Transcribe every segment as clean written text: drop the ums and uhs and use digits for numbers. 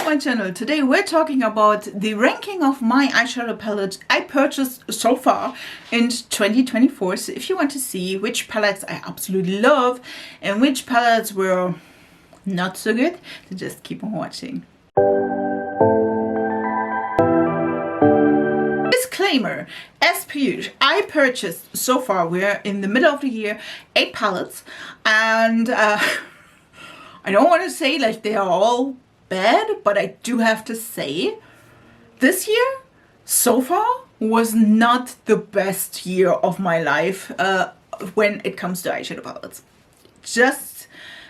my channel. Today we're talking about the ranking of my eyeshadow palettes I purchased so far in 2024. So if you want to see which palettes I absolutely love and which palettes were not so good, then just keep on watching. Disclaimer, as per usual, I purchased so far, we're in the middle of the year, 8 palettes, and I don't want to say like they are all bad, but I do have to say this year so far was not the best year of my life when it comes to eyeshadow palettes. Just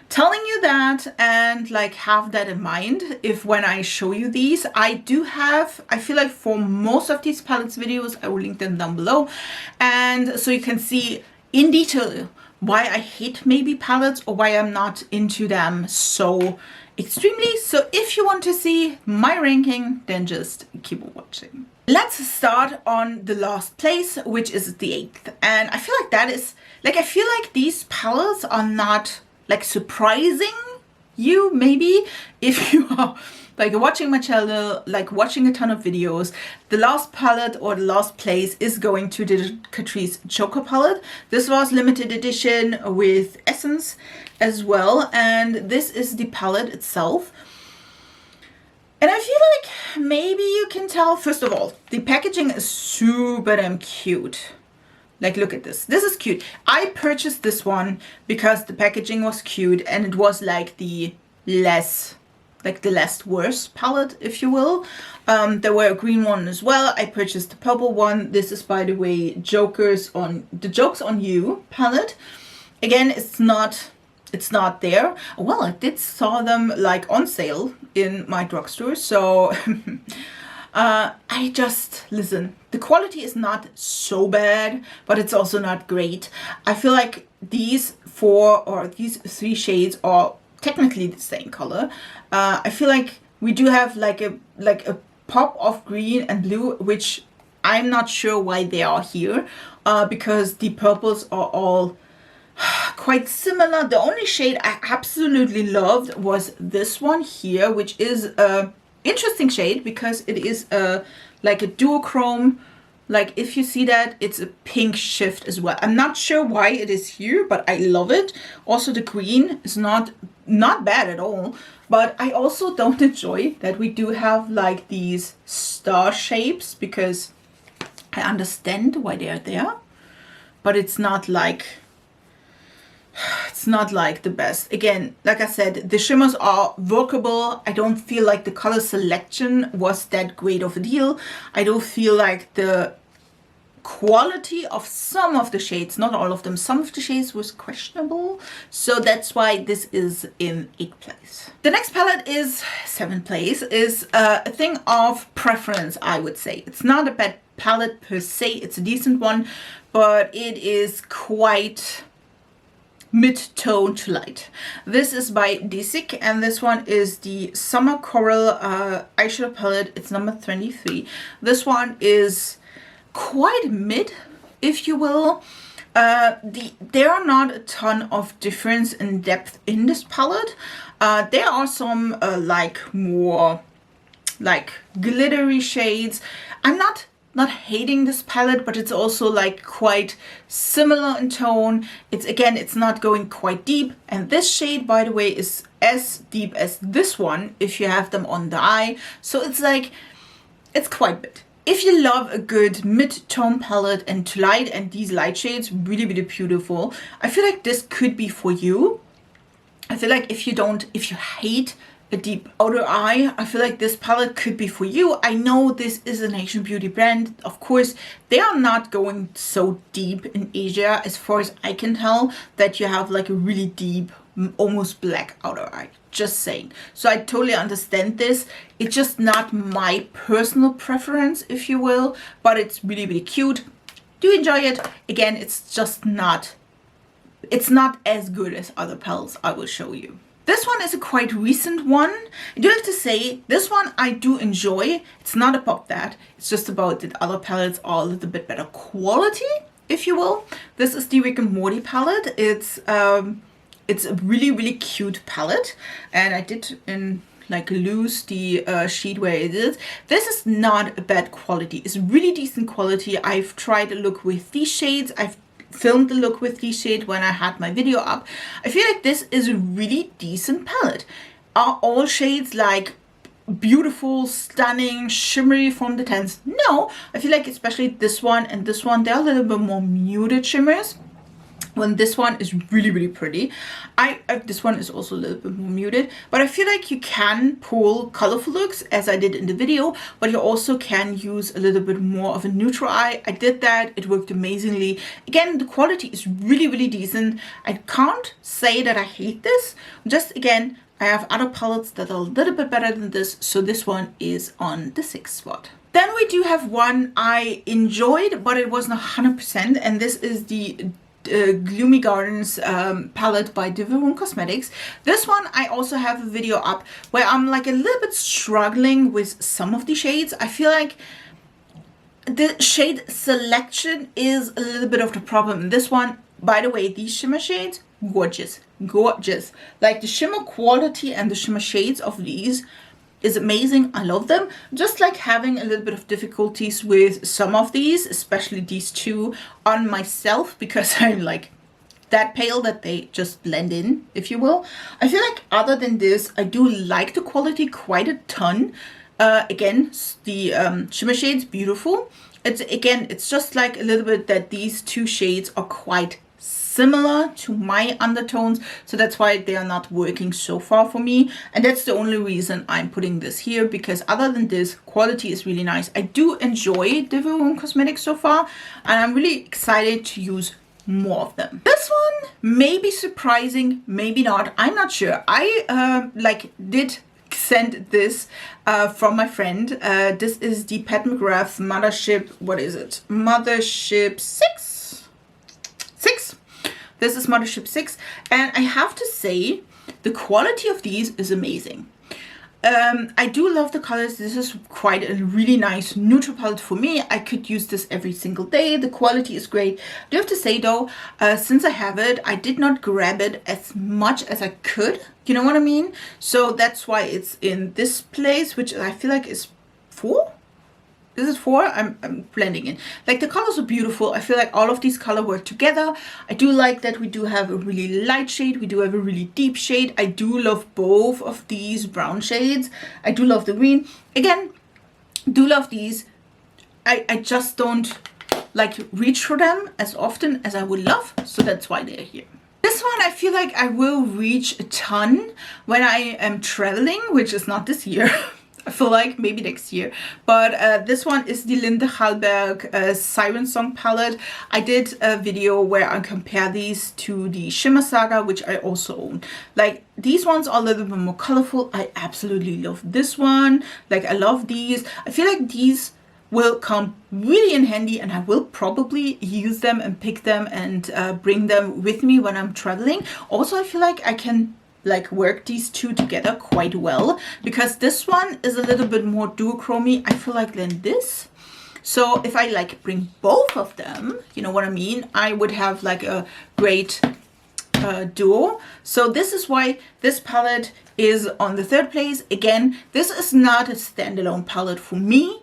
telling you that, and like have that in mind if when I show you these. I feel like for most of these palettes videos, I will link them down below, and so you can see in detail why I hate maybe palettes or why I'm not into them so extremely. So if you want to see my ranking, then just keep watching. Let's start on the last place, which is the 8th. And I feel like that is like, I feel like these palettes are not like surprising you maybe if you are like watching my channel, like watching a ton of videos. The last palette or the last place is going to the Catrice Joker palette. This was limited edition with Essence as well, and this is the palette itself. And I feel like maybe you can tell, first of all, the packaging is super damn cute. Like, look at this. This is cute. I purchased this one because the packaging was cute and it was like the less worse palette, if you will. There were a green one as well. I purchased the purple one. This is, by the way, the Jokes on You palette. Again, it's not there. Well, I did saw them like on sale in my drugstore, so I just, listen, the quality is not so bad, but it's also not great. I feel like these 3 shades are technically the same color. I feel like we do have like a pop of green and blue, which I'm not sure why they are here, because the purples are all quite similar. The only shade I absolutely loved was this one here, which is a interesting shade because it is like a duochrome. Like, if you see that, it's a pink shift as well. I'm not sure why it is here, but I love it. Also, the green is not bad at all, but I also don't enjoy that we do have like these star shapes, because I understand why they are there, but it's not like the best. Again, like I said, the shimmers are workable. I don't feel like the color selection was that great of a deal. I don't feel like the quality of some of the shades, not all of them, some of the shades was questionable. So that's why this is in 8th place. The next palette is 7th place, is a thing of preference, I would say. It's not a bad palette per se, it's a decent one, but it is quite mid-tone to light. This is by Zeesea, and this one is the Summer Coral eyeshadow palette. It's number 23. This one is quite mid, if you will. There are not a ton of difference in depth in this palette. There are some like more like glittery shades. I'm not hating this palette, but it's also like quite similar in tone. It's not going quite deep, and this shade, by the way, is as deep as this one if you have them on the eye. So it's like, it's quite big. If you love a good mid-tone palette and to light, and these light shades, really, really beautiful, I feel like this could be for you. I feel like if you hate a deep outer eye, I feel like this palette could be for you. I know this is an Asian beauty brand. Of course, they are not going so deep in Asia, as far as I can tell, that you have like a really deep, almost black outer eye. Just saying. So I totally understand this. It's just not my personal preference, if you will, but it's really, really cute. Do enjoy it. Again, it's just not as good as other palettes I will show you. This one is a quite recent one. I do have to say, this one I do enjoy. It's not about that. It's just about that other palettes are a little bit better quality, if you will. This is the Rick and Morty palette. It's a really, really cute palette. And I did like lose the sheet where it is. This is not a bad quality. It's really decent quality. I've tried a look with these shades. I've filmed the look with these shades when I had my video up. I feel like this is a really decent palette. Are all shades like beautiful, stunning, shimmery from the 10s? No, I feel like especially this one and this one, they're a little bit more muted shimmers. When this one is really, really pretty. This one is also a little bit more muted, but I feel like you can pull colorful looks as I did in the video, but you also can use a little bit more of a neutral eye. I did that. It worked amazingly. Again, the quality is really, really decent. I can't say that I hate this. Just again, I have other palettes that are a little bit better than this, so this one is on the 6th spot. Then we do have one I enjoyed, but it wasn't 100%, and this is the Gloomy Gardens palette by Divaroom Cosmetics. This one I also have a video up where I'm like a little bit struggling with some of the shades. I feel like the shade selection is a little bit of the problem. This one, by the way, these shimmer shades, gorgeous, gorgeous. Like the shimmer quality and the shimmer shades of these is amazing. I love them. Just like having a little bit of difficulties with some of these, especially these two on myself, because I'm like that pale that they just blend in, if you will. I feel like other than this, I do like the quality quite a ton. Again, the shimmer shades, beautiful. It's just like a little bit that these two shades are quite similar to my undertones, so that's why they are not working so far for me, and that's the only reason I'm putting this here, because other than this, quality is really nice. I do enjoy Divaroom Cosmetics so far, and I'm really excited to use more of them. This one may be surprising, maybe not, I'm not sure. I did send this from my friend. This is the Pat McGrath Mothership, what is it? Mothership 6? This is Mothership 6, and I have to say the quality of these is amazing. I do love the colors. This is quite a really nice neutral palette for me. I could use this every single day. The quality is great. I do have to say though, since I have it, I did not grab it as much as I could. You know what I mean? So that's why it's in this place, which I feel like is 4. This is 4. I'm blending in. Like the colors are beautiful. I feel like all of these colors work together. I do like that we do have a really light shade. We do have a really deep shade. I do love both of these brown shades. I do love the green. Again, do love these. I just don't like reach for them as often as I would love. So that's why they're here. This one I feel like I will reach a ton when I am traveling, which is not this year. I feel like maybe next year, but this one is the Linda Hallberg Siren Song palette. I did a video where I compare these to the Shimmer Saga, which I also own. Like these ones are a little bit more colorful. I absolutely love this one. Like I love these. I feel like these will come really in handy, and I will probably use them and pick them and bring them with me when I'm traveling. Also, I feel like I can like work these two together quite well, because this one is a little bit more duochromy, I feel like, than this. So if I like bring both of them, you know what I mean, I would have like a great duo. So this is why this palette is on the 3rd place. Again, this is not a standalone palette for me,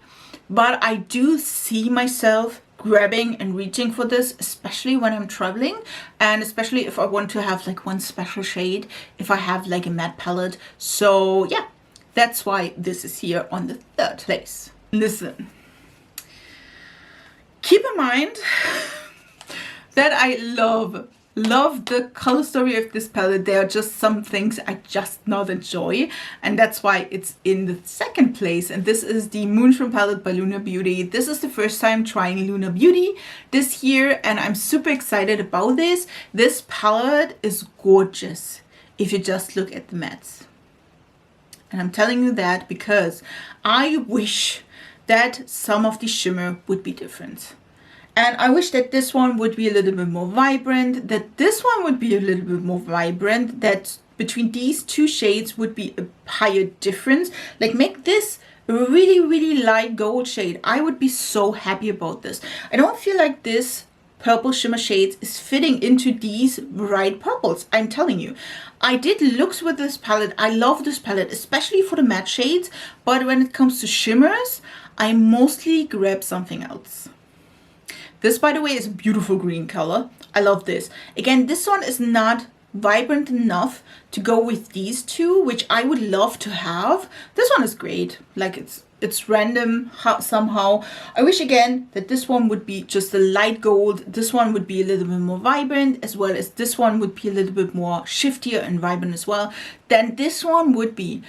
but I do see myself grabbing and reaching for this, especially when I'm traveling, and especially if I want to have like one special shade, if I have like a matte palette. So yeah, that's why this is here on the 3rd place. Listen, keep in mind that I love the color story of this palette. There are just some things I just not enjoy, and that's why it's in the 2nd place. And this is the Moonshroom palette by Luna Beauty. This is the first time trying Luna Beauty this year, and I'm super excited about this. This palette is gorgeous if you just look at the mattes. And I'm telling you that because I wish that some of the shimmer would be different. And I wish that this one would be a little bit more vibrant, that this one would be a little bit more vibrant, that between these two shades would be a higher difference. Like make this a really, really light gold shade. I would be so happy about this. I don't feel like this purple shimmer shades is fitting into these bright purples. I'm telling you. I did looks with this palette. I love this palette, especially for the matte shades. But when it comes to shimmers, I mostly grab something else. This, by the way, is a beautiful green color. I love this. Again, this one is not vibrant enough to go with these two, which I would love to have. This one is great. Like it's random somehow. I wish again that this one would be just a light gold. This one would be a little bit more vibrant, as well as this one would be a little bit more shiftier and vibrant as well. Then this one would be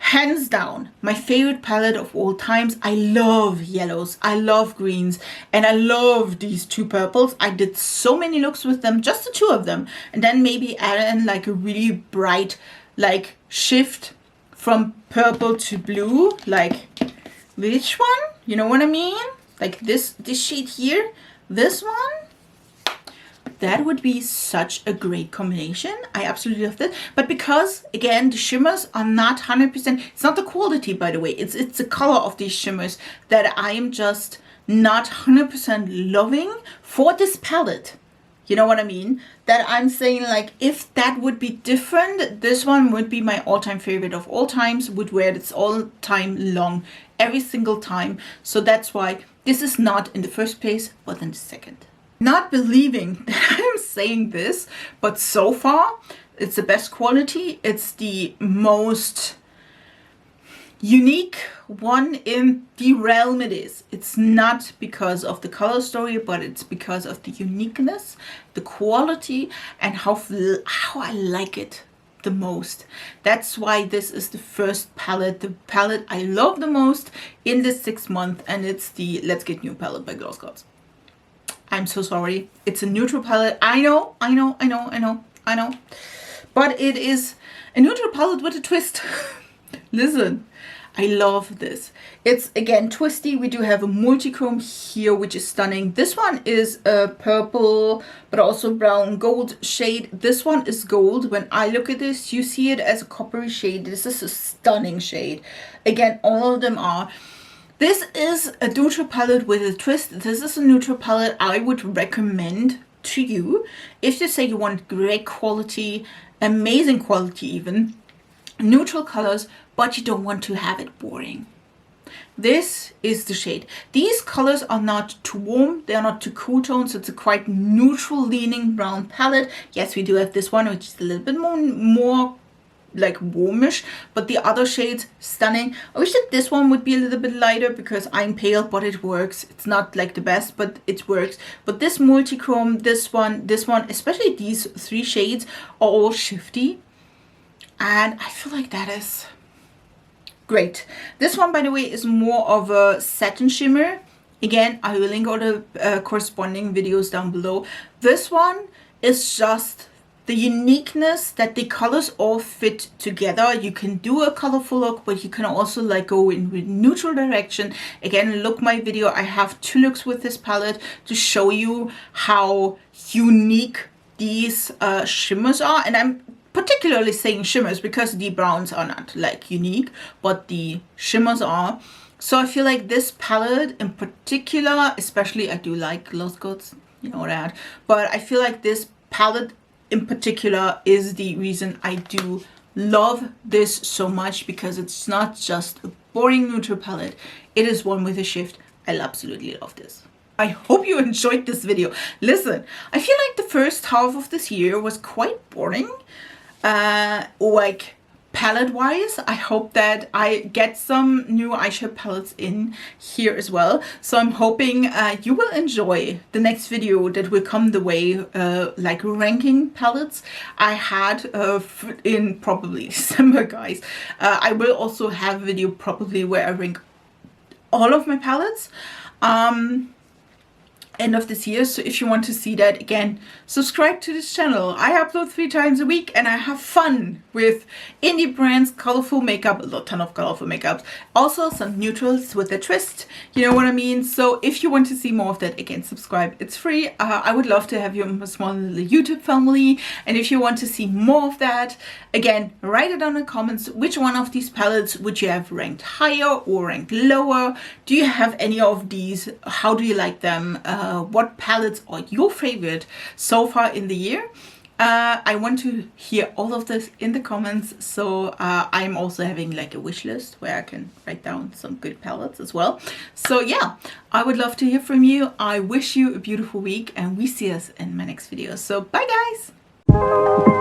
hands down my favorite palette of all times. I love yellows, I love greens, and I love these two purples. I did so many looks with them, just the two of them, and then maybe add in like a really bright like shift from purple to blue, like which one, you know what I mean, like this shade here, this one. That would be such a great combination. I absolutely love that. But because, again, the shimmers are not 100%, it's not the quality, by the way. It's the color of these shimmers that I am just not 100% loving for this palette. You know what I mean? That I'm saying, like, if that would be different, this one would be my all-time favorite of all times. Would wear this all time long, every single time. So that's why this is not in the first place, but in the second. Not believing that I'm saying this, but so far it's the best quality. It's the most unique one in the realm it is. It's not because of the color story, but it's because of the uniqueness, the quality, and how I like it the most. That's why this is the first palette, the palette I love the most in this 6 month, and it's the Let's Get Nude palette by Girl Scouts. I'm so sorry. It's a neutral palette. I know. But it is a neutral palette with a twist. Listen, I love this. It's, again, twisty. We do have a multichrome here, which is stunning. This one is a purple, but also brown gold shade. This one is gold. When I look at this, you see it as a coppery shade. This is a stunning shade. Again, all of them are. This is a neutral palette with a twist. This is a neutral palette I would recommend to you if you say you want great quality, amazing quality even, neutral colors, but you don't want to have it boring. This is the shade. These colors are not too warm, they are not too cool tones, so it's a quite neutral leaning brown palette. Yes, we do have this one, which is a little bit more like warmish, but the other shades stunning. I wish that this one would be a little bit lighter because I'm pale, but it works. It's not like the best, but it works. But this multichrome, this one, especially these three shades are all shifty, and I feel like that is great. This one, by the way, is more of a satin shimmer. Again, I will link all the corresponding videos down below. This one is just the uniqueness that the colors all fit together. You can do a colorful look, but you can also like go in with neutral direction. Again, look my video. I have 2 looks with this palette to show you how unique these shimmers are. And I'm particularly saying shimmers because the browns are not like unique, but the shimmers are. So I feel like this palette in particular, especially I do like Girl Scouts, you know that, but I feel like this palette in particular is the reason I do love this so much, because it's not just a boring neutral palette, it is one with a shift. I absolutely love this. I hope you enjoyed this video. Listen, I feel like the first half of this year was quite boring, like palette wise. I hope that I get some new eyeshadow palettes in here as well. So I'm hoping you will enjoy the next video that will come the way, like ranking palettes I had in probably December, guys. I will also have a video probably where I rank all of my palettes end of this year. So if you want to see that, again, subscribe to this channel. I upload 3 times a week and I have fun with indie brands, colorful makeup, a ton of colorful makeups, also some neutrals with a twist, you know what I mean? So if you want to see more of that, again, subscribe. It's free. I would love to have you in a small little YouTube family. And if you want to see more of that, again, write it down in the comments. Which one of these palettes would you have ranked higher or ranked lower? Do you have any of these? How do you like them? what palettes are your favorite so far in the year. I want to hear all of this in the comments, so I'm also having like a wish list where I can write down some good palettes as well. So yeah, I would love to hear from you. I wish you a beautiful week, and we see us in my next video. So bye guys!